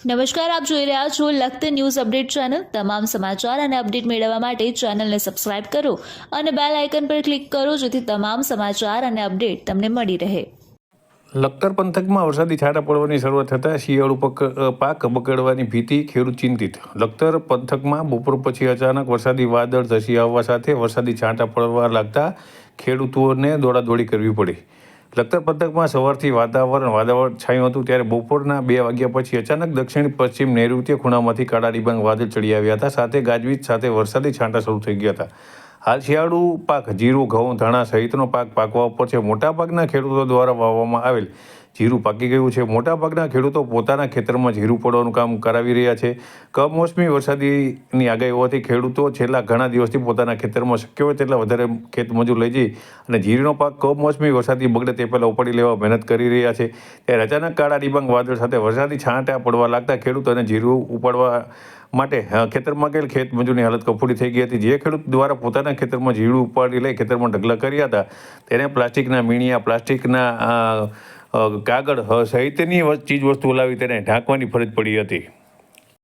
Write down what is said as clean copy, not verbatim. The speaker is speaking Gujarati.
નમસ્કાર, આપ જોઈ રહ્યા છો લખત ન્યૂઝ અપડેટ ચેનલ। તમામ સમાચાર અને અપડેટ મેળવવા માટે ચેનલને સબસ્ક્રાઇબ કરો અને બેલ આઇકન પર ક્લિક કરો જેથી તમામ સમાચાર અને અપડેટ તમને મળી રહે। લખતર પંથકમાં વરસાદી છાંટા પડવાની શરૂઆત થતાં શિયાળુ પાક બગડવાની ભીતિ, ખેડૂત ચિંતિત। લખતર પંથકમાં બપોર પછી અચાનક વરસાદી વાદળ ધસી આવવા સાથે વરસાદી છાંટા પડવા લાગતા ખેડૂતોને દોડાદોડી કરવી પડી। લખતર પંથકમાં સવારથી વાતાવરણ છાયું હતું, ત્યારે બપોરના 2 વાગ્યા પછી અચાનક દક્ષિણ પશ્ચિમ નૈઋત્ય ખૂણામાંથી કાળા ડિબાંગ વાદળ ચડી આવ્યા હતા, સાથે ગાજવીજ સાથે વરસાદી છાંટા શરૂ થઈ ગયા હતા। હાલ શિયાળુ પાક જીરું, ઘઉં, ધાણા સહિતનો પાક પાકવા ઉપર છે। મોટાભાગના ખેડૂતો દ્વારા વાવવામાં આવેલ જીરું પાકી ગયું છે। મોટાભાગના ખેડૂતો પોતાના ખેતરમાં જીરું પડવાનું કામ કરાવી રહ્યા છે। કમોસમી વરસાદની આગાહી હોવાથી ખેડૂતો છેલ્લા ઘણા દિવસથી પોતાના ખેતરમાં શક્ય હોય તેટલા વધારે ખેતમજૂર લઈ જઈ અને જીરુંનો પાક કમોસમી વરસાદથી બગડે તે પહેલાં ઉપાડી લેવા મહેનત કરી રહ્યા છે। ત્યારે અચાનક કાળા ડિબાંગ વાદળ સાથે વરસાદી છાંટા પડવા લાગતા ખેડૂતોને જીરું ઉપાડવા માટે ખેતરમાં ગયેલ ખેતમજૂરની હાલત કફોડી થઈ ગઈ હતી। જે ખેડૂત દ્વારા પોતાના ખેતરમાં જીરું ઉપાડી લઈ ખેતરમાં ઢગલા કર્યા હતા તેને પ્લાસ્ટિકના મીણિયા, પ્લાસ્ટિકના કાગળ સહિતની ચીજ વસ્તુઓ લાવી તેને ઢાંકવાની ફરજ પડી હતી।